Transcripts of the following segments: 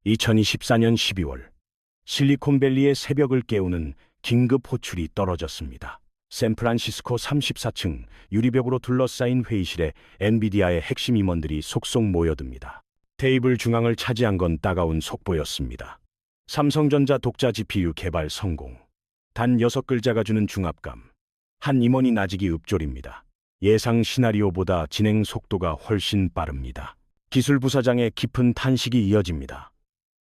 2024년 12월 실리콘밸리의 새벽을 깨우는 긴급 호출이 떨어졌습니다. 샌프란시스코 34층 유리벽으로 둘러싸인 회의실에 엔비디아의 핵심 임원들이 속속 모여듭니다. 테이블 중앙을 차지한 건 따가운 속보였습니다. 삼성전자 독자 GPU 개발 성공. 단 6글자가 주는 중압감. 한 임원이 나직이 읊조립니다. 예상 시나리오보다 진행 속도가 훨씬 빠릅니다. 기술부사장의 깊은 탄식이 이어집니다.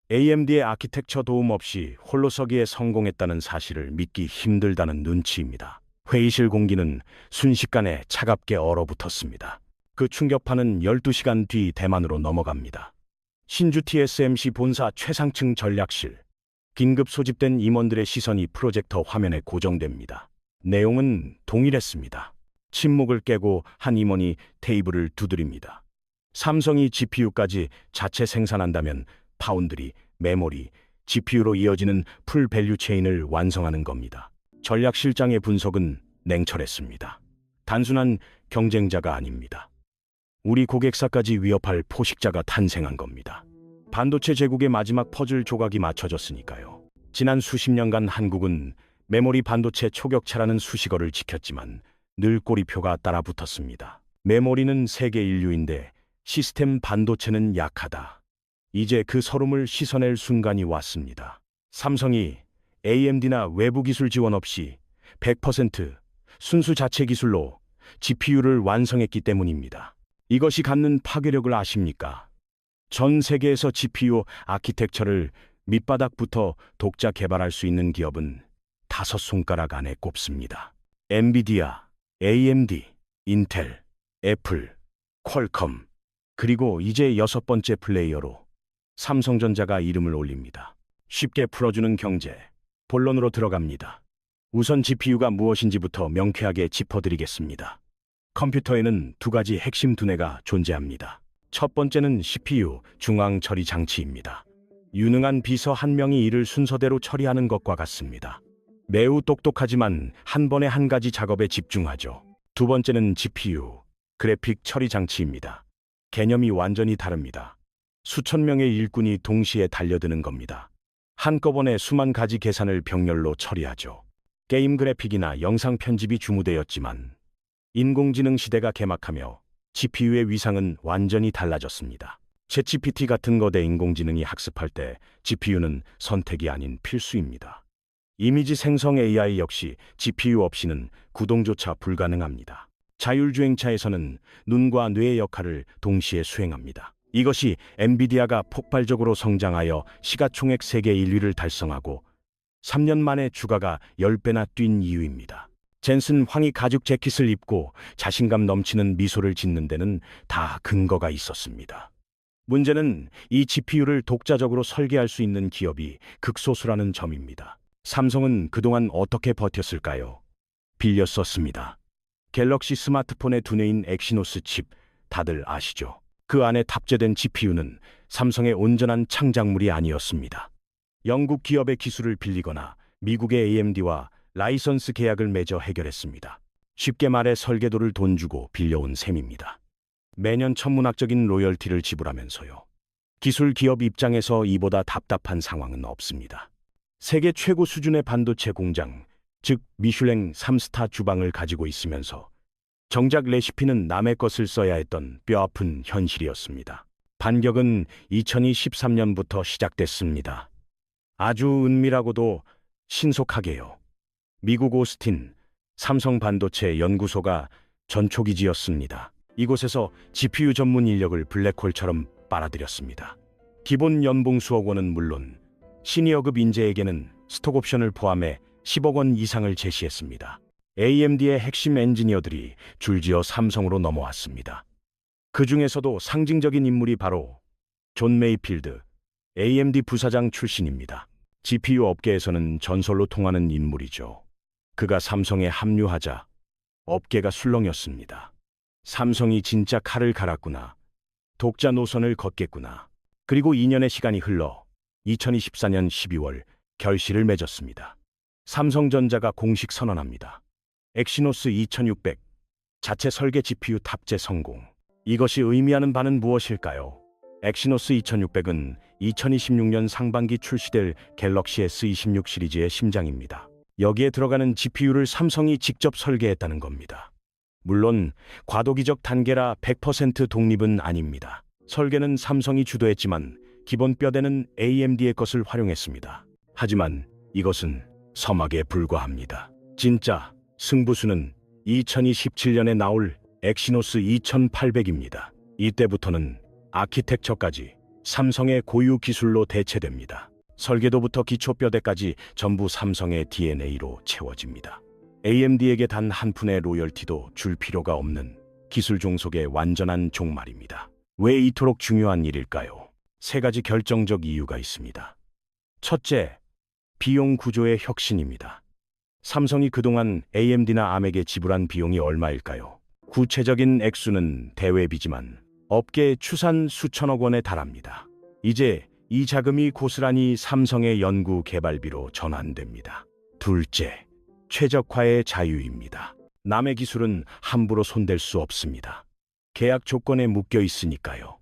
AMD의 아키텍처 도움 없이 홀로 서기에 성공했다는 사실을 믿기 힘들다는 눈치입니다. 회의실 공기는 순식간에 차갑게 얼어붙었습니다. 그 충격파는 12시간 뒤 대만으로 넘어갑니다. 신주 TSMC 본사 최상층 전략실. 긴급 소집된 임원들의 시선이 프로젝터 화면에 고정됩니다. 내용은 동일했습니다. 침묵을 깨고 한 임원이 테이블을 두드립니다. 삼성이 GPU까지 자체 생산한다면 파운드리, 메모리, GPU로 이어지는 풀 밸류 체인을 완성하는 겁니다. 전략실장의 분석은 냉철했습니다. 단순한 경쟁자가 아닙니다. 우리 고객사까지 위협할 포식자가 탄생한 겁니다. 반도체 제국의 마지막 퍼즐 조각이 맞춰졌으니까요. 지난 수십 년간 한국은 메모리 반도체 초격차라는 수식어를 지켰지만 늘 꼬리표가 따라붙었습니다. 메모리는 세계 인류인데 시스템 반도체는 약하다. 이제 그 서름을 씻어낼 순간이 왔습니다. 삼성이 AMD나 외부 기술 지원 없이 100% 순수 자체 기술로 GPU를 완성했기 때문입니다. 이것이 갖는 파괴력을 아십니까? 전 세계에서 GPU 아키텍처를 밑바닥부터 독자 개발할 수 있는 기업은 5손가락 안에 꼽습니다. 엔비디아, AMD, 인텔, 애플, 퀄컴, 그리고 이제 6번째 플레이어로 삼성전자가 이름을 올립니다. 쉽게 풀어주는 경제, 본론으로 들어갑니다. 우선 GPU가 무엇인지부터 명쾌하게 짚어드리겠습니다. 컴퓨터에는 두 가지 핵심 두뇌가 존재합니다. 첫 번째는 CPU, 중앙 처리 장치입니다. 유능한 비서 한 명이 일을 순서대로 처리하는 것과 같습니다. 매우 똑똑하지만 한 번에 한 가지 작업에 집중하죠. 두 번째는 GPU, 그래픽 처리 장치입니다. 개념이 완전히 다릅니다. 수천 명의 일꾼이 동시에 달려드는 겁니다. 한꺼번에 수만 가지 계산을 병렬로 처리하죠. 게임 그래픽이나 영상 편집이 주무되었지만 인공지능 시대가 개막하며 GPU의 위상은 완전히 달라졌습니다. 챗GPT 같은 거대 인공지능이 학습할 때 GPU는 선택이 아닌 필수입니다. 이미지 생성 AI 역시 GPU 없이는 구동조차 불가능합니다. 자율주행차에서는 눈과 뇌의 역할을 동시에 수행합니다. 이것이 엔비디아가 폭발적으로 성장하여 시가총액 세계 1위를 달성하고 3년 만에 주가가 10배나 뛴 이유입니다. 젠슨 황이 가죽 재킷을 입고 자신감 넘치는 미소를 짓는 데는 다 근거가 있었습니다. 문제는 이 GPU를 독자적으로 설계할 수 있는 기업이 극소수라는 점입니다. 삼성은 그동안 어떻게 버텼을까요? 빌려 썼습니다. 갤럭시 스마트폰의 두뇌인 엑시노스 칩, 다들 아시죠? 그 안에 탑재된 GPU는 삼성의 온전한 창작물이 아니었습니다. 영국 기업의 기술을 빌리거나 미국의 AMD와 라이선스 계약을 맺어 해결했습니다. 쉽게 말해 설계도를 돈 주고 빌려온 셈입니다. 매년 천문학적인 로열티를 지불하면서요. 기술 기업 입장에서 이보다 답답한 상황은 없습니다. 세계 최고 수준의 반도체 공장, 즉 미슐랭 3스타 주방을 가지고 있으면서 정작 레시피는 남의 것을 써야 했던 뼈아픈 현실이었습니다. 반격은 2023년부터 시작됐습니다. 아주 은밀하고도 신속하게요. 미국 오스틴 삼성 반도체 연구소가 전초기지였습니다. 이곳에서 GPU 전문 인력을 블랙홀처럼 빨아들였습니다. 기본 연봉 수억 원은 물론 시니어급 인재에게는 스톡옵션을 포함해 10억 원 이상을 제시했습니다. AMD의 핵심 엔지니어들이 줄지어 삼성으로 넘어왔습니다. 그 중에서도 상징적인 인물이 바로 존 메이필드, AMD 부사장 출신입니다. GPU 업계에서는 전설로 통하는 인물이죠. 그가 삼성에 합류하자 업계가 술렁였습니다. 삼성이 진짜 칼을 갈았구나. 독자 노선을 걷겠구나. 그리고 2년의 시간이 흘러 2024년 12월 결실을 맺었습니다. 삼성전자가 공식 선언합니다. 엑시노스 2600 자체 설계 GPU 탑재 성공. 이것이 의미하는 바는 무엇일까요? 엑시노스 2600은 2026년 상반기 출시될 갤럭시 S26 시리즈의 심장입니다. 여기에 들어가는 GPU를 삼성이 직접 설계했다는 겁니다. 물론 과도기적 단계라 100% 독립은 아닙니다. 설계는 삼성이 주도했지만 기본 뼈대는 AMD의 것을 활용했습니다. 하지만 이것은 서막에 불과합니다. 진짜 승부수는 2027년에 나올 엑시노스 2800입니다. 이때부터는 아키텍처까지 삼성의 고유 기술로 대체됩니다. 설계도부터 기초 뼈대까지 전부 삼성의 DNA로 채워집니다. AMD에게 단 한 푼의 로열티도 줄 필요가 없는 기술 종속의 완전한 종말입니다. 왜 이토록 중요한 일일까요? 세 가지 결정적 이유가 있습니다. 첫째, 비용 구조의 혁신입니다. 삼성이 그동안 AMD나 ARM에게 지불한 비용이 얼마일까요? 구체적인 액수는 대외비지만 업계 추산 수천억 원에 달합니다. 이제 이 자금이 고스란히 삼성의 연구 개발비로 전환됩니다. 둘째, 최적화의 자유입니다. 남의 기술은 함부로 손댈 수 없습니다. 계약 조건에 묶여 있으니까요.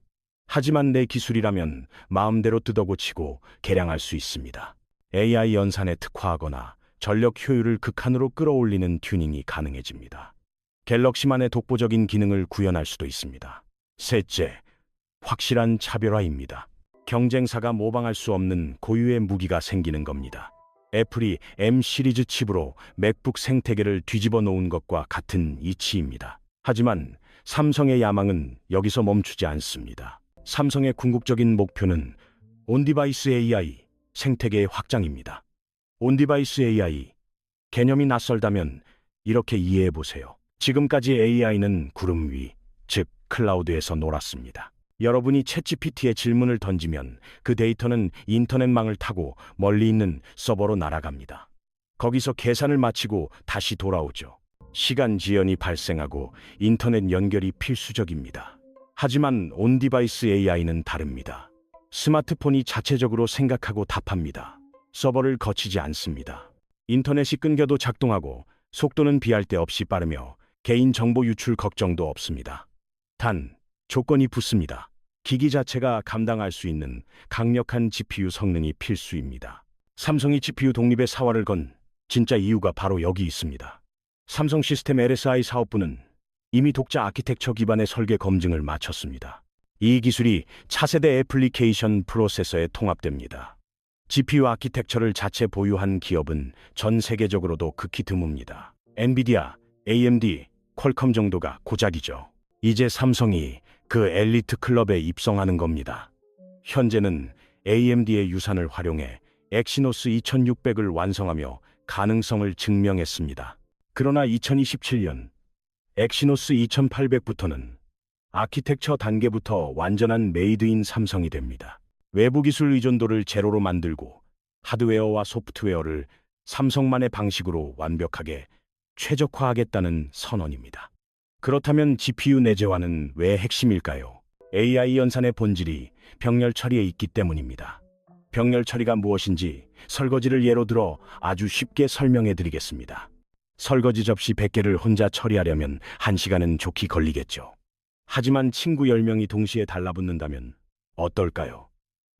하지만 내 기술이라면 마음대로 뜯어고치고 개량할 수 있습니다. AI 연산에 특화하거나 전력 효율을 극한으로 끌어올리는 튜닝이 가능해집니다. 갤럭시만의 독보적인 기능을 구현할 수도 있습니다. 셋째, 확실한 차별화입니다. 경쟁사가 모방할 수 없는 고유의 무기가 생기는 겁니다. 애플이 M 시리즈 칩으로 맥북 생태계를 뒤집어 놓은 것과 같은 이치입니다. 하지만 삼성의 야망은 여기서 멈추지 않습니다. 삼성의 궁극적인 목표는 온디바이스 AI 생태계의 확장입니다. 온디바이스 AI 개념이 낯설다면 이렇게 이해해 보세요. 지금까지 AI는 구름 위, 즉 클라우드에서 놀았습니다. 여러분이 챗GPT에 질문을 던지면 그 데이터는 인터넷망을 타고 멀리 있는 서버로 날아갑니다. 거기서 계산을 마치고 다시 돌아오죠. 시간 지연이 발생하고 인터넷 연결이 필수적입니다. 하지만 온디바이스 AI는 다릅니다. 스마트폰이 자체적으로 생각하고 답합니다. 서버를 거치지 않습니다. 인터넷이 끊겨도 작동하고 속도는 비할 데 없이 빠르며 개인정보 유출 걱정도 없습니다. 단, 조건이 붙습니다. 기기 자체가 감당할 수 있는 강력한 GPU 성능이 필수입니다. 삼성이 GPU 독립의 사활을 건 진짜 이유가 바로 여기 있습니다. 삼성 시스템 LSI 사업부는 이미 독자 아키텍처 기반의 설계 검증을 마쳤습니다. 이 기술이 차세대 애플리케이션 프로세서에 통합됩니다. GPU 아키텍처를 자체 보유한 기업은 전 세계적으로도 극히 드뭅니다. 엔비디아, AMD, 퀄컴 정도가 고작이죠. 이제 삼성이 그 엘리트 클럽에 입성하는 겁니다. 현재는 AMD의 유산을 활용해 엑시노스 2600을 완성하며 가능성을 증명했습니다. 그러나 2027년 엑시노스 2800부터는 아키텍처 단계부터 완전한 메이드인 삼성이 됩니다. 외부 기술 의존도를 제로로 만들고 하드웨어와 소프트웨어를 삼성만의 방식으로 완벽하게 최적화하겠다는 선언입니다. 그렇다면 GPU 내재화는 왜 핵심일까요? AI 연산의 본질이 병렬 처리에 있기 때문입니다. 병렬 처리가 무엇인지 설거지를 예로 들어 아주 쉽게 설명해 드리겠습니다. 설거지 접시 100개를 혼자 처리하려면 1시간은 좋게 걸리겠죠. 하지만 친구 10명이 동시에 달라붙는다면 어떨까요?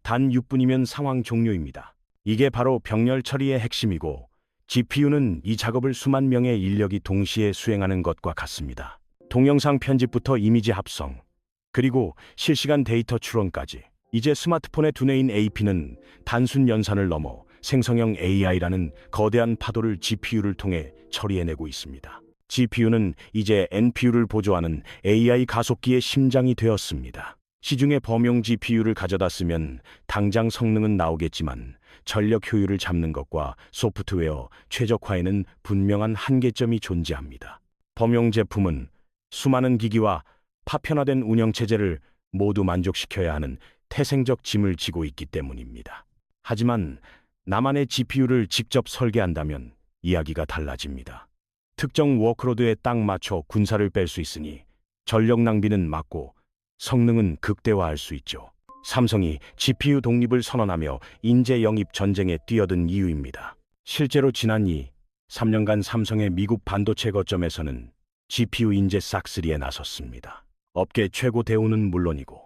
단 6분이면 상황 종료입니다. 이게 바로 병렬 처리의 핵심이고 GPU는 이 작업을 수만 명의 인력이 동시에 수행하는 것과 같습니다. 동영상 편집부터 이미지 합성, 그리고 실시간 데이터 추론까지. 이제 스마트폰의 두뇌인 AP는 단순 연산을 넘어 생성형 AI라는 거대한 파도를 GPU를 통해 처리해내고 있습니다. GPU는 이제 NPU를 보조하는 AI 가속기의 심장이 되었습니다. 시중에 범용 GPU를 가져다 쓰면 당장 성능은 나오겠지만 전력 효율을 잡는 것과 소프트웨어 최적화에는 분명한 한계점이 존재합니다. 범용 제품은 수많은 기기와 파편화된 운영체제를 모두 만족시켜야 하는 태생적 짐을 지고 있기 때문입니다. 하지만 나만의 GPU를 직접 설계한다면 이야기가 달라집니다. 특정 워크로드에 딱 맞춰 군사를 뺄 수 있으니 전력 낭비는 막고 성능은 극대화할 수 있죠. 삼성이 GPU 독립을 선언하며 인재 영입 전쟁에 뛰어든 이유입니다. 실제로 지난 3년간 삼성의 미국 반도체 거점에서는 GPU 인재 싹쓸이에 나섰습니다. 업계 최고 대우는 물론이고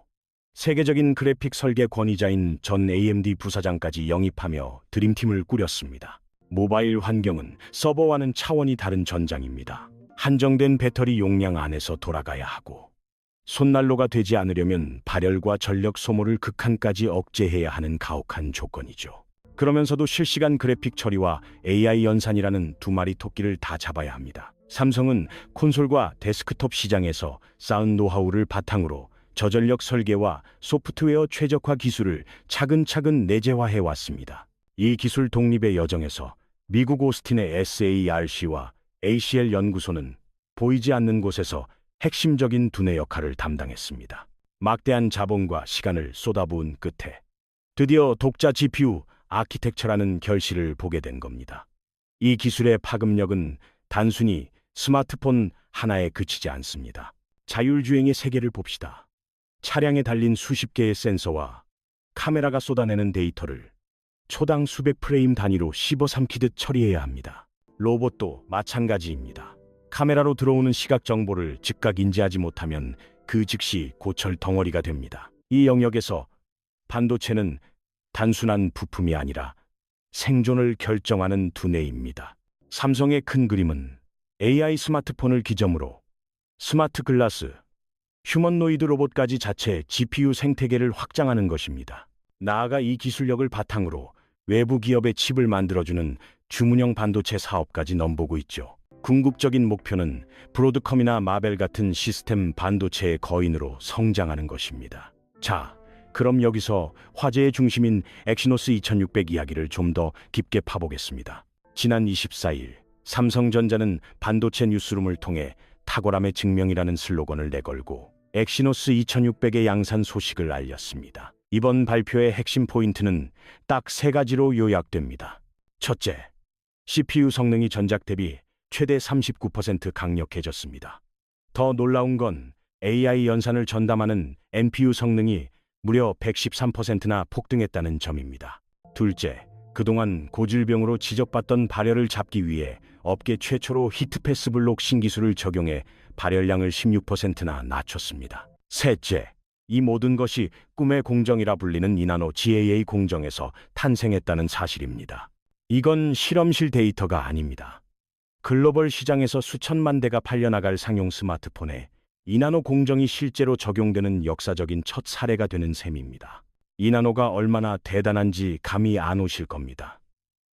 세계적인 그래픽 설계 권위자인 전 AMD 부사장까지 영입하며 드림팀을 꾸렸습니다. 모바일 환경은 서버와는 차원이 다른 전장입니다. 한정된 배터리 용량 안에서 돌아가야 하고 손난로가 되지 않으려면 발열과 전력 소모를 극한까지 억제해야 하는 가혹한 조건이죠. 그러면서도 실시간 그래픽 처리와 AI 연산이라는 두 마리 토끼를 다 잡아야 합니다. 삼성은 콘솔과 데스크톱 시장에서 쌓은 노하우를 바탕으로 저전력 설계와 소프트웨어 최적화 기술을 차근차근 내재화해 왔습니다. 이 기술 독립의 여정에서 미국 오스틴의 SARC와 ACL 연구소는 보이지 않는 곳에서 핵심적인 두뇌 역할을 담당했습니다. 막대한 자본과 시간을 쏟아부은 끝에 드디어 독자 GPU 아키텍처라는 결실을 보게 된 겁니다. 이 기술의 파급력은 단순히 스마트폰 하나에 그치지 않습니다. 자율주행의 세계를 봅시다. 차량에 달린 수십 개의 센서와 카메라가 쏟아내는 데이터를 초당 수백 프레임 단위로 씹어삼키듯 처리해야 합니다. 로봇도 마찬가지입니다. 카메라로 들어오는 시각 정보를 즉각 인지하지 못하면 그 즉시 고철 덩어리가 됩니다. 이 영역에서 반도체는 단순한 부품이 아니라 생존을 결정하는 두뇌입니다. 삼성의 큰 그림은 AI 스마트폰을 기점으로 스마트 글라스, 휴머노이드 로봇까지 자체 GPU 생태계를 확장하는 것입니다. 나아가 이 기술력을 바탕으로 외부 기업의 칩을 만들어주는 주문형 반도체 사업까지 넘보고 있죠. 궁극적인 목표는 브로드컴이나 마벨 같은 시스템 반도체의 거인으로 성장하는 것입니다. 자, 그럼 여기서 화제의 중심인 엑시노스 2600 이야기를 좀 더 깊게 파보겠습니다. 지난 24일 삼성전자는 반도체 뉴스룸을 통해 탁월함의 증명이라는 슬로건을 내걸고 엑시노스 2600의 양산 소식을 알렸습니다. 이번 발표의 핵심 포인트는 딱 세 가지로 요약됩니다. 첫째, CPU 성능이 전작 대비 최대 39% 강력해졌습니다. 더 놀라운 건 AI 연산을 전담하는 NPU 성능이 무려 113%나 폭등했다는 점입니다. 둘째, 그동안 고질병으로 지적받던 발열을 잡기 위해 업계 최초로 히트패스 블록 신기술을 적용해 발열량을 16%나 낮췄습니다. 셋째, 이 모든 것이 꿈의 공정이라 불리는 이나노 GAA 공정에서 탄생했다는 사실입니다. 이건 실험실 데이터가 아닙니다. 글로벌 시장에서 수천만 대가 팔려나갈 상용 스마트폰에 이나노 공정이 실제로 적용되는 역사적인 첫 사례가 되는 셈입니다. 이나노가 얼마나 대단한지 감이 안 오실 겁니다.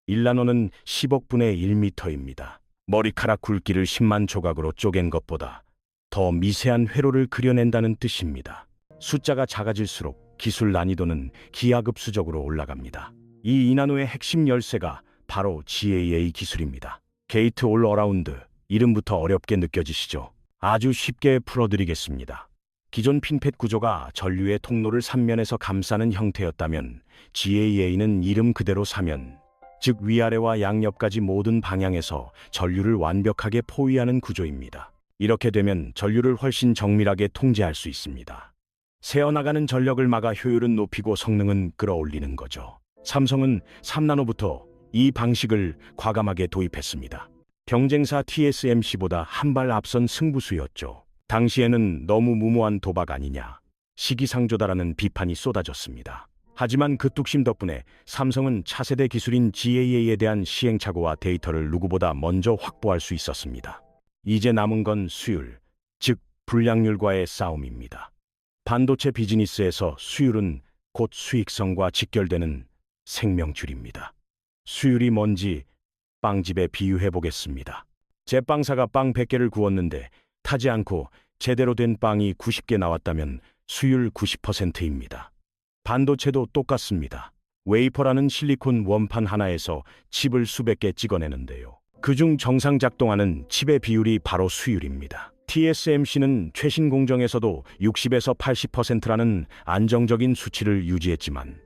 1나노는 10억 분의 1미터입니다. 머리카락 굵기를 10만 조각으로 쪼갠 것보다 더 미세한 회로를 그려낸다는 뜻입니다. 숫자가 작아질수록 기술 난이도는 기하급수적으로 올라갑니다. 이 이나노의 핵심 열쇠가 바로 GAA 기술입니다. 게이트 올 어라운드, 이름부터 어렵게 느껴지시죠? 아주 쉽게 풀어드리겠습니다. 기존 핀팻 구조가 전류의 통로를 삼면에서 감싸는 형태였다면 GAA는 이름 그대로 사면, 즉 위아래와 양옆까지 모든 방향에서 전류를 완벽하게 포위하는 구조입니다. 이렇게 되면 전류를 훨씬 정밀하게 통제할 수 있습니다. 새어나가는 전력을 막아 효율은 높이고 성능은 끌어올리는 거죠. 삼성은 3나노부터 이 방식을 과감하게 도입했습니다. 경쟁사 TSMC보다 한 발 앞선 승부수였죠. 당시에는 너무 무모한 도박 아니냐, 시기상조다라는 비판이 쏟아졌습니다. 하지만 그 뚝심 덕분에 삼성은 차세대 기술인 GAA에 대한 시행착오와 데이터를 누구보다 먼저 확보할 수 있었습니다. 이제 남은 건 수율, 즉 불량률과의 싸움입니다. 반도체 비즈니스에서 수율은 곧 수익성과 직결되는 생명줄입니다. 수율이 뭔지 빵집에 비유해 보겠습니다. 제빵사가 빵 100개를 구웠는데 타지 않고 제대로 된 빵이 90개 나왔다면 수율 90%입니다. 반도체도 똑같습니다. 웨이퍼라는 실리콘 원판 하나에서 칩을 수백 개 찍어내는데요. 그중 정상 작동하는 칩의 비율이 바로 수율입니다. TSMC는 최신 공정에서도 60에서 80%라는 안정적인 수치를 유지했지만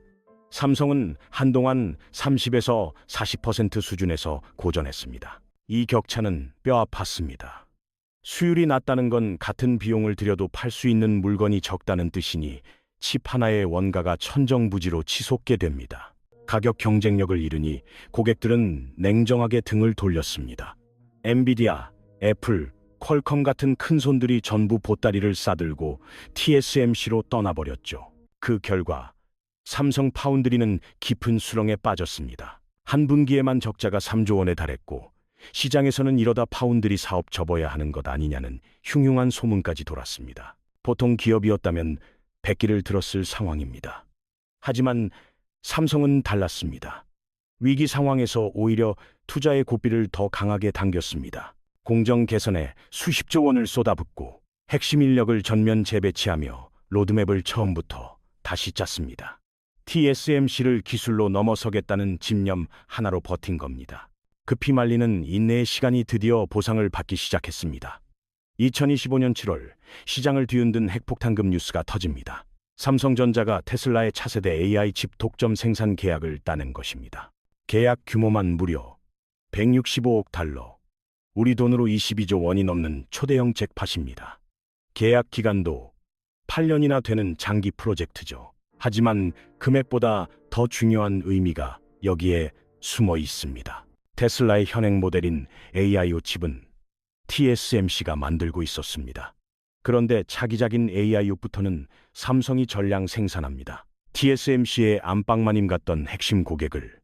삼성은 한동안 30에서 40% 수준에서 고전했습니다. 이 격차는 뼈 아팠습니다. 수율이 낮다는 건 같은 비용을 들여도 팔 수 있는 물건이 적다는 뜻이니 칩 하나의 원가가 천정부지로 치솟게 됩니다. 가격 경쟁력을 잃으니 고객들은 냉정하게 등을 돌렸습니다. 엔비디아, 애플, 퀄컴 같은 큰 손들이 전부 보따리를 싸들고 TSMC로 떠나버렸죠. 그 결과 삼성 파운드리는 깊은 수렁에 빠졌습니다. 한 분기에만 적자가 3조 원에 달했고 시장에서는 이러다 파운드리 사업 접어야 하는 것 아니냐는 흉흉한 소문까지 돌았습니다. 보통 기업이었다면 백기를 들었을 상황입니다. 하지만 삼성은 달랐습니다. 위기 상황에서 오히려 투자의 고삐를 더 강하게 당겼습니다. 공정 개선에 수십조 원을 쏟아붓고 핵심 인력을 전면 재배치하며 로드맵을 처음부터 다시 짰습니다. TSMC를 기술로 넘어서겠다는 집념 하나로 버틴 겁니다. 급히 말리는 인내의 시간이 드디어 보상을 받기 시작했습니다. 2025년 7월 시장을 뒤흔든 핵폭탄급 뉴스가 터집니다. 삼성전자가 테슬라의 차세대 AI 칩 독점 생산 계약을 따낸 것입니다. 계약 규모만 무려 165억 달러, 우리 돈으로 22조 원이 넘는 초대형 잭팟입니다. 계약 기간도 8년이나 되는 장기 프로젝트죠. 하지만 금액보다 더 중요한 의미가 여기에 숨어 있습니다. 테슬라의 현행 모델인 AIO 칩은 TSMC가 만들고 있었습니다. 그런데 차기작인 AIO부터는 삼성이 전량 생산합니다. TSMC의 안방마님 같던 핵심 고객을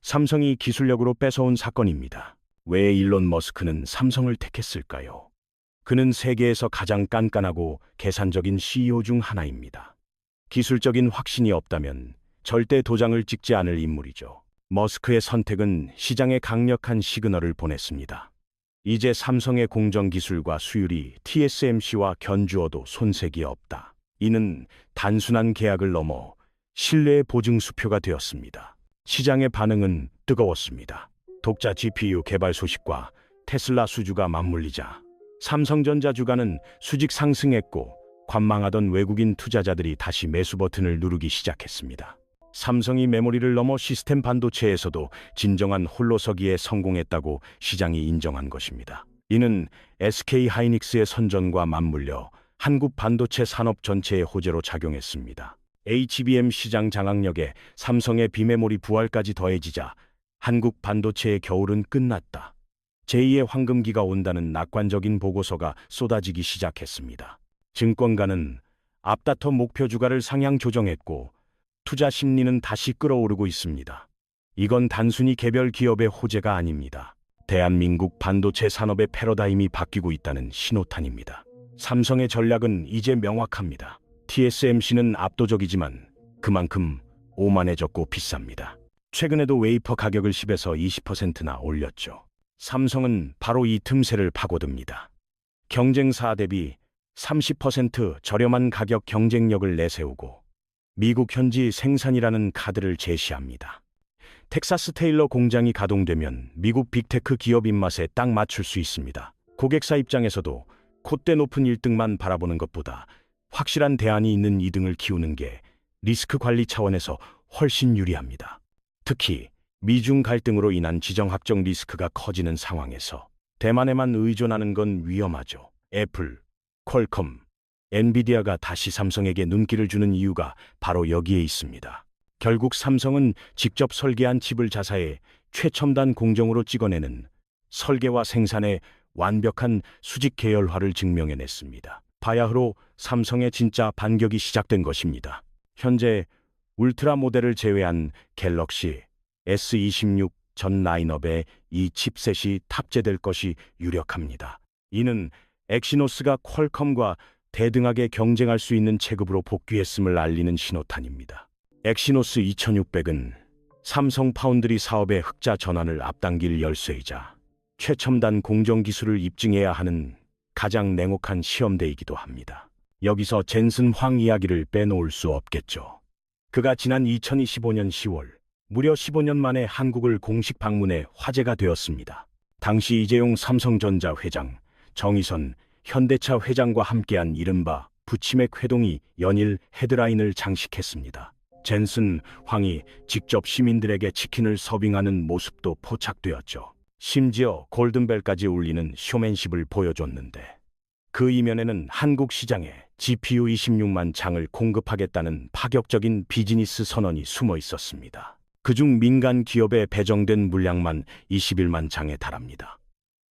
삼성이 기술력으로 뺏어온 사건입니다. 왜 일론 머스크는 삼성을 택했을까요? 그는 세계에서 가장 깐깐하고 계산적인 CEO 중 하나입니다. 기술적인 확신이 없다면 절대 도장을 찍지 않을 인물이죠. 머스크의 선택은 시장에 강력한 시그널을 보냈습니다. 이제 삼성의 공정 기술과 수율이 TSMC와 견주어도 손색이 없다. 이는 단순한 계약을 넘어 신뢰의 보증 수표가 되었습니다. 시장의 반응은 뜨거웠습니다. 독자 GPU 개발 소식과 테슬라 수주가 맞물리자 삼성전자 주가는 수직 상승했고 관망하던 외국인 투자자들이 다시 매수 버튼을 누르기 시작했습니다. 삼성이 메모리를 넘어 시스템 반도체에서도 진정한 홀로서기에 성공했다고 시장이 인정한 것입니다. 이는 SK 하이닉스의 선전과 맞물려 한국 반도체 산업 전체의 호재로 작용했습니다. HBM 시장 장악력에 삼성의 비메모리 부활까지 더해지자 한국 반도체의 겨울은 끝났다. 제2의 황금기가 온다는 낙관적인 보고서가 쏟아지기 시작했습니다. 증권가는 앞다퉈 목표 주가를 상향 조정했고 투자 심리는 다시 끌어오르고 있습니다. 이건 단순히 개별 기업의 호재가 아닙니다. 대한민국 반도체 산업의 패러다임이 바뀌고 있다는 신호탄입니다. 삼성의 전략은 이제 명확합니다. TSMC는 압도적이지만 그만큼 오만해졌고 비쌉니다. 최근에도 웨이퍼 가격을 10에서 20%나 올렸죠. 삼성은 바로 이 틈새를 파고듭니다. 경쟁사 대비 30% 저렴한 가격 경쟁력을 내세우고 미국 현지 생산이라는 카드를 제시합니다. 텍사스 테일러 공장이 가동되면 미국 빅테크 기업 입맛에 딱 맞출 수 있습니다. 고객사 입장에서도 콧대 높은 1등만 바라보는 것보다 확실한 대안이 있는 2등을 키우는 게 리스크 관리 차원에서 훨씬 유리합니다. 특히 미중 갈등으로 인한 지정학적 리스크가 커지는 상황에서 대만에만 의존하는 건 위험하죠. 애플, 퀄컴, 엔비디아가 다시 삼성에게 눈길을 주는 이유가 바로 여기에 있습니다. 결국 삼성은 직접 설계한 칩을 자사해 최첨단 공정으로 찍어내는 설계와 생산의 완벽한 수직 계열화를 증명해냈습니다. 바야흐로 삼성의 진짜 반격이 시작된 것입니다. 현재 울트라 모델을 제외한 갤럭시 S26 전 라인업에 이 칩셋이 탑재될 것이 유력합니다. 이는 엑시노스가 퀄컴과 대등하게 경쟁할 수 있는 체급으로 복귀했음을 알리는 신호탄입니다. 엑시노스 2600은 삼성 파운드리 사업의 흑자 전환을 앞당길 열쇠이자 최첨단 공정 기술을 입증해야 하는 가장 냉혹한 시험대이기도 합니다. 여기서 젠슨 황 이야기를 빼놓을 수 없겠죠. 그가 지난 2025년 10월 무려 15년 만에 한국을 공식 방문해 화제가 되었습니다. 당시 이재용 삼성전자 회장, 정의선 현대차 회장과 함께한 이른바 부치맥 회동이 연일 헤드라인을 장식했습니다. 젠슨 황이 직접 시민들에게 치킨을 서빙하는 모습도 포착되었죠. 심지어 골든벨까지 울리는 쇼맨십을 보여줬는데 그 이면에는 한국 시장에 GPU 26만 장을 공급하겠다는 파격적인 비즈니스 선언이 숨어 있었습니다. 그중 민간 기업에 배정된 물량만 21만 장에 달합니다.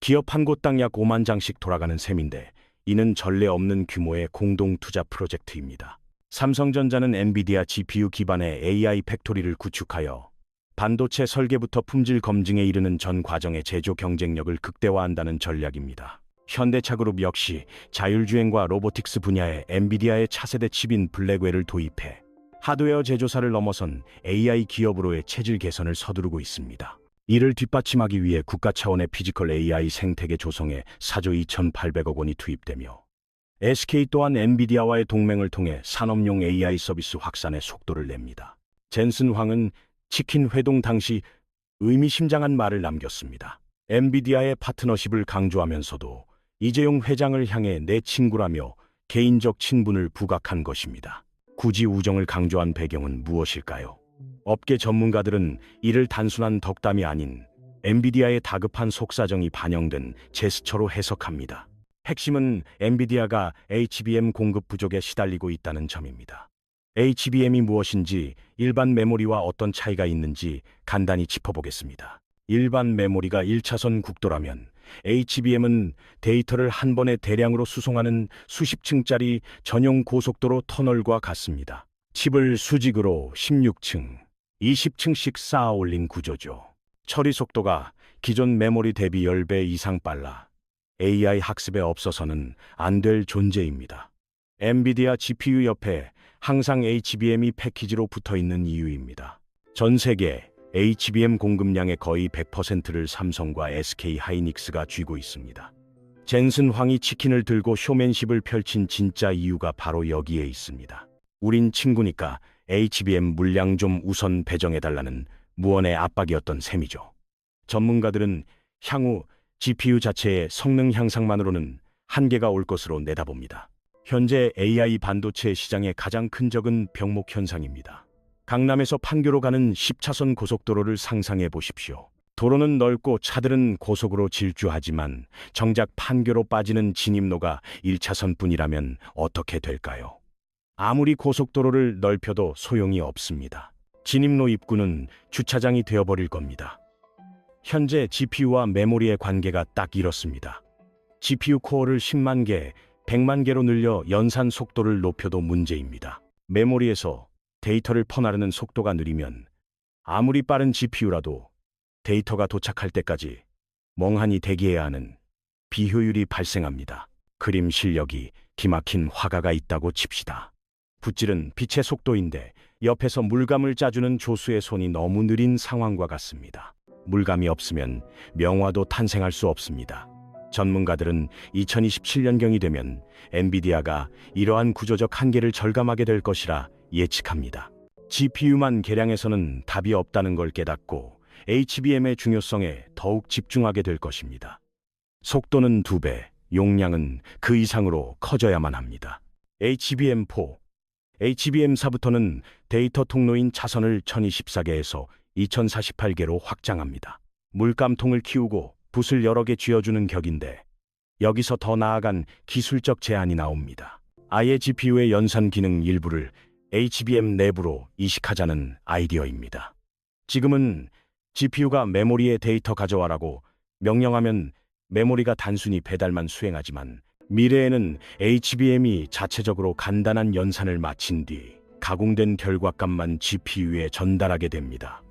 기업 한 곳당 약 5만 장씩 돌아가는 셈인데 이는 전례 없는 규모의 공동 투자 프로젝트입니다. 삼성전자는 엔비디아 GPU 기반의 AI 팩토리를 구축하여 반도체 설계부터 품질 검증에 이르는 전 과정의 제조 경쟁력을 극대화한다는 전략입니다. 현대차그룹 역시 자율주행과 로보틱스 분야에 엔비디아의 차세대 칩인 블랙웰을 도입해 하드웨어 제조사를 넘어선 AI 기업으로의 체질 개선을 서두르고 있습니다. 이를 뒷받침하기 위해 국가 차원의 피지컬 AI 생태계 조성에 4조 2,800억 원이 투입되며 SK 또한 엔비디아와의 동맹을 통해 산업용 AI 서비스 확산에 속도를 냅니다. 젠슨 황은 치킨 회동 당시 의미심장한 말을 남겼습니다. 엔비디아의 파트너십을 강조하면서도 이재용 회장을 향해 내 친구라며 개인적 친분을 부각한 것입니다. 굳이 우정을 강조한 배경은 무엇일까요? 업계 전문가들은 이를 단순한 덕담이 아닌 엔비디아의 다급한 속사정이 반영된 제스처로 해석합니다. 핵심은 엔비디아가 HBM 공급 부족에 시달리고 있다는 점입니다. HBM이 무엇인지, 일반 메모리와 어떤 차이가 있는지 간단히 짚어보겠습니다. 일반 메모리가 1차선 국도라면 HBM은 데이터를 한 번에 대량으로 수송하는 수십 층짜리 전용 고속도로 터널과 같습니다. 칩을 수직으로 16층, 20층씩 쌓아 올린 구조죠. 처리 속도가 기존 메모리 대비 10배 이상 빨라 AI 학습에 없어서는 안 될 존재입니다. 엔비디아 GPU 옆에 항상 HBM이 패키지로 붙어 있는 이유입니다. 전 세계 HBM 공급량의 거의 100%를 삼성과 SK 하이닉스가 쥐고 있습니다. 젠슨 황이 치킨을 들고 쇼맨십을 펼친 진짜 이유가 바로 여기에 있습니다. 우린 친구니까 HBM 물량 좀 우선 배정해달라는 무언의 압박이었던 셈이죠. 전문가들은 향후 GPU 자체의 성능 향상만으로는 한계가 올 것으로 내다봅니다. 현재 AI 반도체 시장의 가장 큰 적은 병목 현상입니다. 강남에서 판교로 가는 10차선 고속도로를 상상해 보십시오. 도로는 넓고 차들은 고속으로 질주하지만 정작 판교로 빠지는 진입로가 1차선뿐이라면 어떻게 될까요? 아무리 고속도로를 넓혀도 소용이 없습니다. 진입로 입구는 주차장이 되어버릴 겁니다. 현재 GPU와 메모리의 관계가 딱 이렇습니다. GPU 코어를 10만 개, 100만 개로 늘려 연산 속도를 높여도 문제입니다. 메모리에서 데이터를 퍼나르는 속도가 느리면 아무리 빠른 GPU라도 데이터가 도착할 때까지 멍하니 대기해야 하는 비효율이 발생합니다. 그림 실력이 기막힌 화가가 있다고 칩시다. 붓질은 빛의 속도인데 옆에서 물감을 짜주는 조수의 손이 너무 느린 상황과 같습니다. 물감이 없으면 명화도 탄생할 수 없습니다. 전문가들은 2027년경이 되면 엔비디아가 이러한 구조적 한계를 절감하게 될 것이라 예측합니다. GPU만 개량해서는 답이 없다는 걸 깨닫고 HBM의 중요성에 더욱 집중하게 될 것입니다. 속도는 2배, 용량은 그 이상으로 커져야만 합니다. HBM4, HBM4부터는 데이터 통로인 차선을 1024개에서 2048개로 확장합니다. 물감통을 키우고 붓을 여러 개 쥐어주는 격인데 여기서 더 나아간 기술적 제안이 나옵니다. 아예 GPU의 연산 기능 일부를 HBM 내부로 이식하자는 아이디어입니다. 지금은 GPU가 메모리에 데이터 가져와라고 명령하면 메모리가 단순히 배달만 수행하지만 미래에는 HBM이 자체적으로 간단한 연산을 마친 뒤 가공된 결과값만 GPU에 전달하게 됩니다.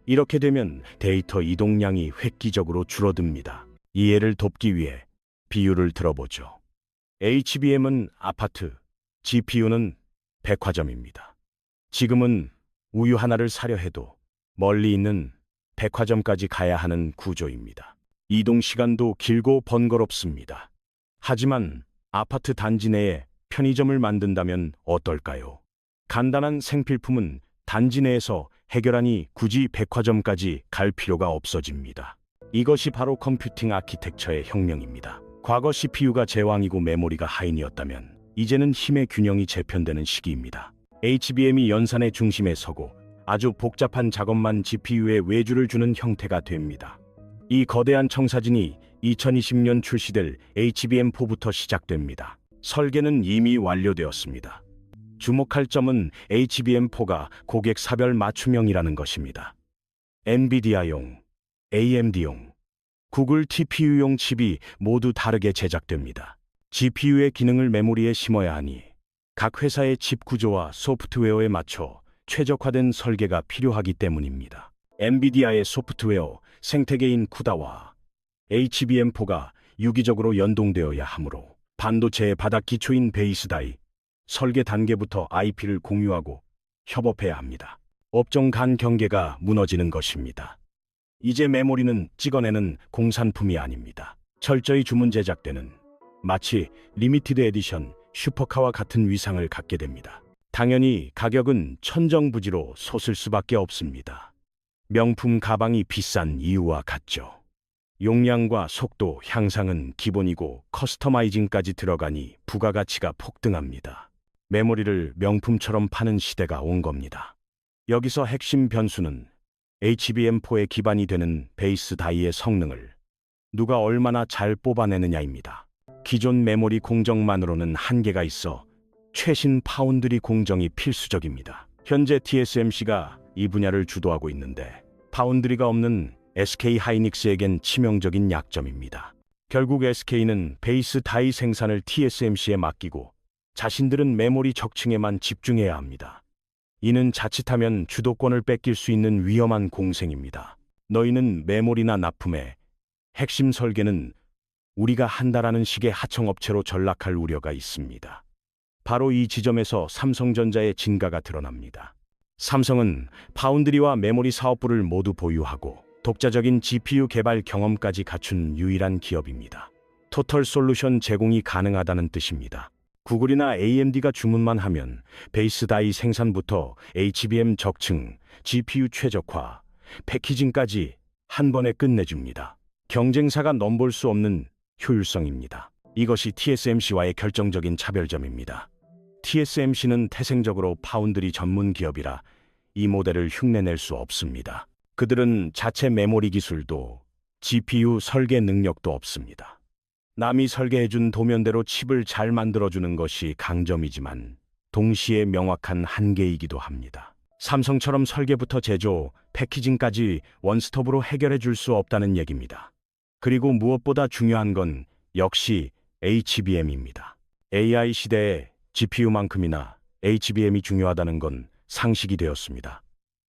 이렇게 되면 데이터 이동량이 획기적으로 줄어듭니다. 이해를 돕기 위해 비유를 들어보죠. HBM은 아파트, GPU는 백화점입니다. 지금은 우유 하나를 사려 해도 멀리 있는 백화점까지 가야 하는 구조입니다. 이동 시간도 길고 번거롭습니다. 하지만 아파트 단지 내에 편의점을 만든다면 어떨까요? 간단한 생필품은 단지 내에서 해결하니 굳이 백화점까지 갈 필요가 없어집니다. 이것이 바로 컴퓨팅 아키텍처의 혁명입니다. 과거 CPU가 제왕이고 메모리가 하인이었다면 이제는 힘의 균형이 재편되는 시기입니다. HBM이 연산의 중심에 서고 아주 복잡한 작업만 GPU에 외주를 주는 형태가 됩니다. 이 거대한 청사진이 2020년 출시될 HBM4부터 시작됩니다. 설계는 이미 완료되었습니다. 주목할 점은 HBM4가 고객 사별 맞춤형이라는 것입니다. 엔비디아용, AMD용, 구글 TPU용 칩이 모두 다르게 제작됩니다. GPU의 기능을 메모리에 심어야 하니 각 회사의 칩 구조와 소프트웨어에 맞춰 최적화된 설계가 필요하기 때문입니다. 엔비디아의 소프트웨어 생태계인 쿠다와 HBM4가 유기적으로 연동되어야 하므로 반도체의 바닥 기초인 베이스 다이, 설계 단계부터 IP를 공유하고 협업해야 합니다. 업종 간 경계가 무너지는 것입니다. 이제 메모리는 찍어내는 공산품이 아닙니다. 철저히 주문 제작되는, 마치 리미티드 에디션 슈퍼카와 같은 위상을 갖게 됩니다. 당연히 가격은 천정부지로 솟을 수밖에 없습니다. 명품 가방이 비싼 이유와 같죠. 용량과 속도 향상은 기본이고 커스터마이징까지 들어가니 부가가치가 폭등합니다. 메모리를 명품처럼 파는 시대가 온 겁니다. 여기서 핵심 변수는 HBM4의 기반이 되는 베이스 다이의 성능을 누가 얼마나 잘 뽑아내느냐입니다. 기존 메모리 공정만으로는 한계가 있어 최신 파운드리 공정이 필수적입니다. 현재 TSMC가 이 분야를 주도하고 있는데 파운드리가 없는 SK 하이닉스에겐 치명적인 약점입니다. 결국 SK는 베이스 다이 생산을 TSMC에 맡기고 자신들은 메모리 적층에만 집중해야 합니다. 이는 자칫하면 주도권을 뺏길 수 있는 위험한 공생입니다. 너희는 메모리나 납품에, 핵심 설계는 우리가 한다라는 식의 하청업체로 전락할 우려가 있습니다. 바로 이 지점에서 삼성전자의 진가가 드러납니다. 삼성은 파운드리와 메모리 사업부를 모두 보유하고 독자적인 GPU 개발 경험까지 갖춘 유일한 기업입니다. 토털 솔루션 제공이 가능하다는 뜻입니다. 구글이나 AMD가 주문만 하면 베이스 다이 생산부터 HBM 적층, GPU 최적화, 패키징까지 한 번에 끝내줍니다. 경쟁사가 넘볼 수 없는 효율성입니다. 이것이 TSMC와의 결정적인 차별점입니다. TSMC는 태생적으로 파운드리 전문 기업이라 이 모델을 흉내낼 수 없습니다. 그들은 자체 메모리 기술도 GPU 설계 능력도 없습니다. 남이 설계해준 도면대로 칩을 잘 만들어주는 것이 강점이지만 동시에 명확한 한계이기도 합니다. 삼성처럼 설계부터 제조, 패키징까지 원스톱으로 해결해 줄 수 없다는 얘기입니다. 그리고 무엇보다 중요한 건 역시 HBM입니다. AI 시대에 GPU만큼이나 HBM이 중요하다는 건 상식이 되었습니다.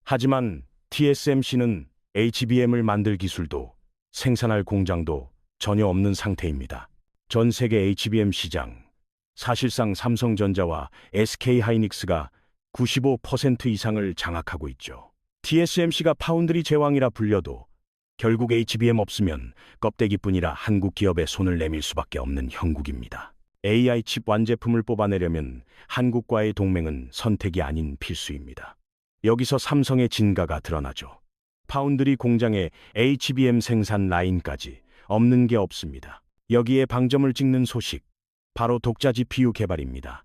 하지만 TSMC는 HBM을 만들 기술도 생산할 공장도 전혀 없는 상태입니다. 전 세계 HBM 시장, 사실상 삼성전자와 SK 하이닉스가 95% 이상을 장악하고 있죠. TSMC가 파운드리 제왕이라 불려도 결국 HBM 없으면 껍데기뿐이라 한국 기업에 손을 내밀 수밖에 없는 형국입니다. AI 칩 완제품을 뽑아내려면 한국과의 동맹은 선택이 아닌 필수입니다. 여기서 삼성의 진가가 드러나죠. 파운드리 공장에 HBM 생산 라인까지 없는 게 없습니다. 여기에 방점을 찍는 소식, 바로 독자 GPU 개발입니다.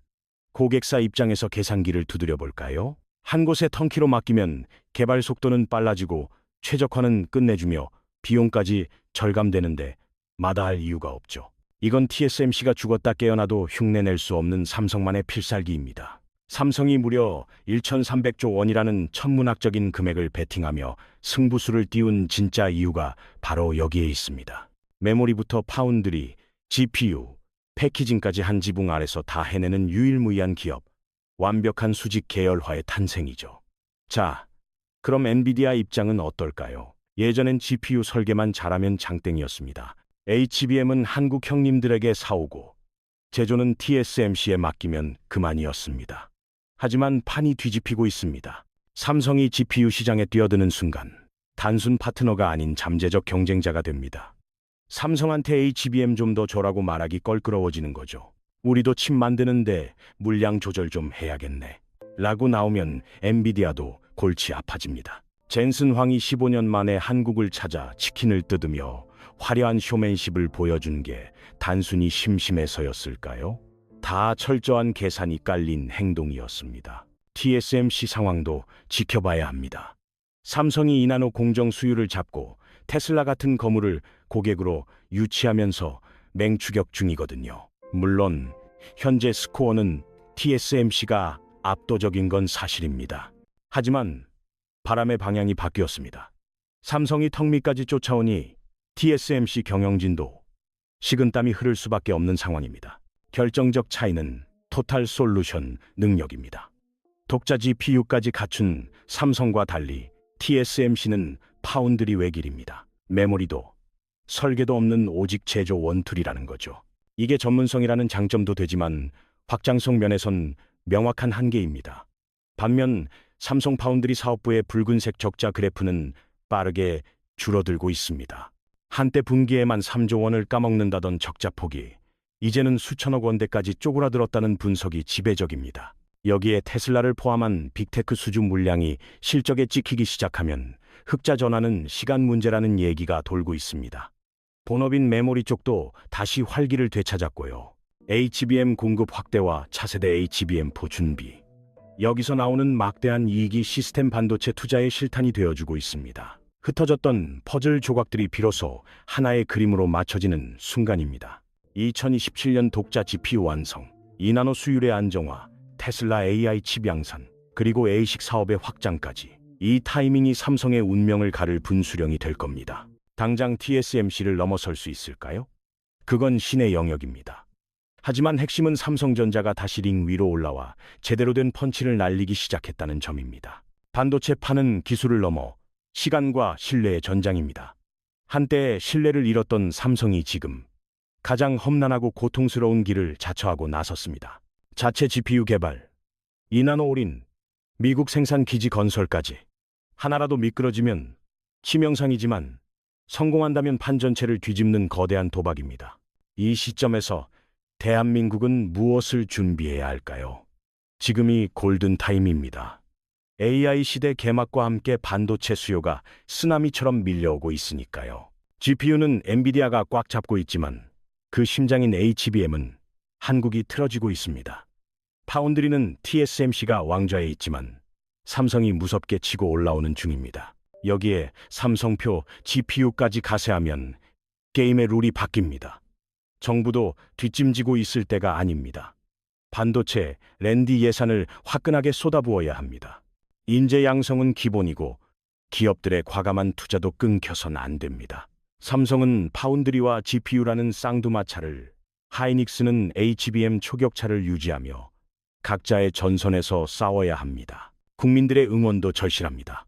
고객사 입장에서 계산기를 두드려 볼까요? 한 곳에 턴키로 맡기면 개발 속도는 빨라지고 최적화는 끝내주며 비용까지 절감되는데 마다할 이유가 없죠. 이건 TSMC가 죽었다 깨어나도 흉내낼 수 없는 삼성만의 필살기입니다. 삼성이 무려 1,300조 원이라는 천문학적인 금액을 베팅하며 승부수를 띄운 진짜 이유가 바로 여기에 있습니다. 메모리부터 파운드리, GPU, 패키징까지 한 지붕 아래서 다 해내는 유일무이한 기업, 완벽한 수직 계열화의 탄생이죠. 자, 그럼 엔비디아 입장은 어떨까요? 예전엔 GPU 설계만 잘하면 장땡이었습니다. HBM은 한국 형님들에게 사오고 제조는 TSMC에 맡기면 그만이었습니다. 하지만 판이 뒤집히고 있습니다. 삼성이 GPU 시장에 뛰어드는 순간 단순 파트너가 아닌 잠재적 경쟁자가 됩니다. 삼성한테 HBM 좀 더 줘라고 말하기 껄끄러워지는 거죠. 우리도 칩 만드는데 물량 조절 좀 해야겠네. 라고 나오면 엔비디아도 골치 아파집니다. 젠슨 황이 15년 만에 한국을 찾아 치킨을 뜯으며 화려한 쇼맨십을 보여준 게 단순히 심심해서였을까요? 다 철저한 계산이 깔린 행동이었습니다. TSMC 상황도 지켜봐야 합니다. 삼성이 이나노 공정 수율을 잡고 테슬라 같은 거물을 고객으로 유치하면서 맹추격 중이거든요. 물론 현재 스코어는 TSMC가 압도적인 건 사실입니다. 하지만 바람의 방향이 바뀌었습니다. 삼성이 턱 밑까지 쫓아오니 TSMC 경영진도 식은땀이 흐를 수밖에 없는 상황입니다. 결정적 차이는 토탈 솔루션 능력입니다. 독자 GPU까지 갖춘 삼성과 달리 TSMC는 파운드리 외길입니다. 메모리도 설계도 없는 오직 제조 원툴이라는 거죠. 이게 전문성이라는 장점도 되지만 확장성 면에선 명확한 한계입니다. 반면 삼성 파운드리 사업부의 붉은색 적자 그래프는 빠르게 줄어들고 있습니다. 한때 분기에만 3조 원을 까먹는다던 적자 폭이 이제는 수천억 원대까지 쪼그라들었다는 분석이 지배적입니다. 여기에 테슬라를 포함한 빅테크 수주 물량이 실적에 찍히기 시작하면 흑자 전환은 시간 문제라는 얘기가 돌고 있습니다. 본업인 메모리 쪽도 다시 활기를 되찾았고요. HBM 공급 확대와 차세대 HBM4 준비. 여기서 나오는 막대한 이익이 시스템 반도체 투자의 실탄이 되어주고 있습니다. 흩어졌던 퍼즐 조각들이 비로소 하나의 그림으로 맞춰지는 순간입니다. 2027년 독자 GPU 완성, 2나노 수율의 안정화, 테슬라 AI 칩 양산, 그리고 ASIC 사업의 확장까지. 이 타이밍이 삼성의 운명을 가를 분수령이 될 겁니다. 당장 TSMC를 넘어설 수 있을까요? 그건 신의 영역입니다. 하지만 핵심은 삼성전자가 다시 링 위로 올라와 제대로 된 펀치를 날리기 시작했다는 점입니다. 반도체 파는 기술을 넘어 시간과 신뢰의 전장입니다. 한때 신뢰를 잃었던 삼성이 지금 가장 험난하고 고통스러운 길을 자처하고 나섰습니다. 자체 GPU 개발, 2나노 올인, 미국 생산 기지 건설까지. 하나라도 미끄러지면 치명상이지만 성공한다면 판 전체를 뒤집는 거대한 도박입니다. 이 시점에서 대한민국은 무엇을 준비해야 할까요? 지금이 골든타임입니다. AI 시대 개막과 함께 반도체 수요가 쓰나미처럼 밀려오고 있으니까요. GPU는 엔비디아가 꽉 잡고 있지만 그 심장인 HBM은 한국이 틀어지고 있습니다. 파운드리는 TSMC가 왕좌에 있지만 삼성이 무섭게 치고 올라오는 중입니다. 여기에 삼성표 GPU까지 가세하면 게임의 룰이 바뀝니다. 정부도 뒷짐지고 있을 때가 아닙니다. 반도체, 랜디 예산을 화끈하게 쏟아부어야 합니다. 인재 양성은 기본이고 기업들의 과감한 투자도 끊겨선 안 됩니다. 삼성은 파운드리와 GPU라는 쌍두마차를, 하이닉스는 HBM 초격차를 유지하며 각자의 전선에서 싸워야 합니다. 국민들의 응원도 절실합니다.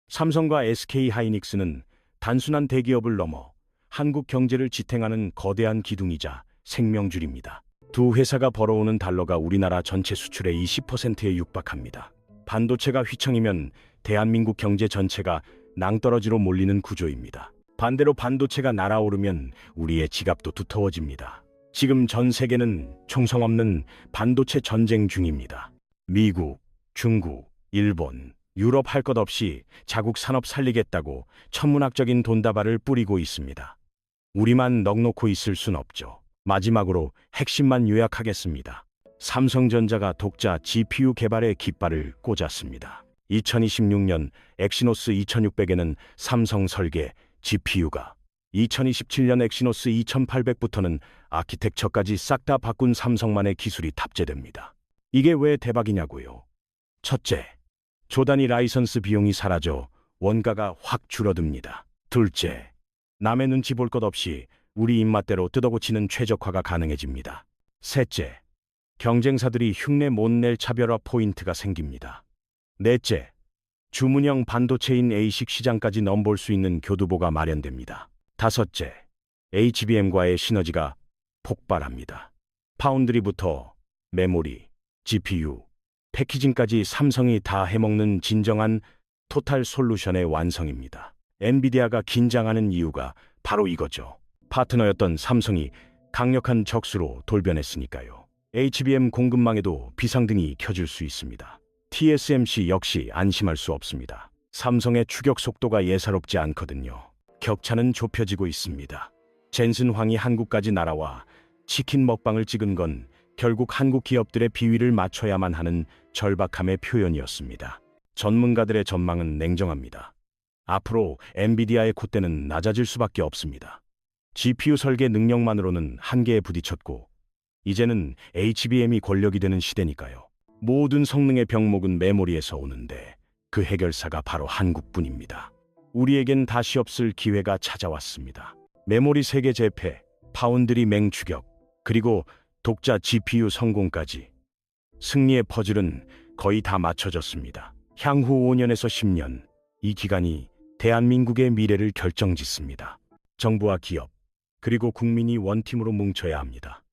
삼성과 SK 하이닉스는 단순한 대기업을 넘어 한국 경제를 지탱하는 거대한 기둥이자 생명줄입니다. 두 회사가 벌어오는 달러가 우리나라 전체 수출의 20%에 육박합니다. 반도체가 휘청이면 대한민국 경제 전체가 낭떠러지로 몰리는 구조입니다. 반대로 반도체가 날아오르면 우리의 지갑도 두터워집니다. 지금 전 세계는 총성없는 반도체 전쟁 중입니다. 미국, 중국, 일본, 유럽 할 것 없이 자국 산업 살리겠다고 천문학적인 돈다발을 뿌리고 있습니다. 우리만 넋놓고 있을 순 없죠. 마지막으로 핵심만 요약하겠습니다. 삼성전자가 독자 GPU 개발에 깃발을 꽂았습니다. 2026년 엑시노스 2600에는 삼성 설계 GPU가, 2027년 엑시노스 2800부터는 아키텍처까지 싹 다 바꾼 삼성만의 기술이 탑재됩니다. 이게 왜 대박이냐고요? 첫째, 조단위 라이선스 비용이 사라져 원가가 확 줄어듭니다. 둘째, 남의 눈치 볼 것 없이 우리 입맛대로 뜯어고치는 최적화가 가능해집니다. 셋째, 경쟁사들이 흉내 못 낼 차별화 포인트가 생깁니다. 넷째, 주문형 반도체인 ASIC 시장까지 넘볼 수 있는 교두보가 마련됩니다. 다섯째, HBM과의 시너지가 폭발합니다. 파운드리부터 메모리, GPU, 패키징까지 삼성이 다 해먹는 진정한 토탈 솔루션의 완성입니다. 엔비디아가 긴장하는 이유가 바로 이거죠. 파트너였던 삼성이 강력한 적수로 돌변했으니까요. HBM 공급망에도 비상등이 켜질 수 있습니다. TSMC 역시 안심할 수 없습니다. 삼성의 추격 속도가 예사롭지 않거든요. 격차는 좁혀지고 있습니다. 젠슨 황이 한국까지 날아와 치킨 먹방을 찍은 건 결국 한국 기업들의 비위를 맞춰야만 하는 절박함의 표현이었습니다. 전문가들의 전망은 냉정합니다. 앞으로 엔비디아의 콧대는 낮아질 수밖에 없습니다. GPU 설계 능력만으로는 한계에 부딪혔고 이제는 HBM이 권력이 되는 시대니까요. 모든 성능의 병목은 메모리에서 오는데 그 해결사가 바로 한국뿐입니다. 우리에겐 다시 없을 기회가 찾아왔습니다. 메모리 세계 재패, 파운드리 맹추격, 그리고 독자 GPU 성공까지 승리의 퍼즐은 거의 다 맞춰졌습니다. 향후 5년에서 10년, 이 기간이 대한민국의 미래를 결정짓습니다. 정부와 기업, 그리고 국민이 원팀으로 뭉쳐야 합니다.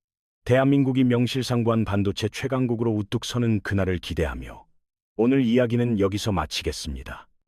대한민국이 명실상부한 반도체 최강국으로 우뚝 서는 그날을 기대하며 오늘 이야기는 여기서 마치겠습니다.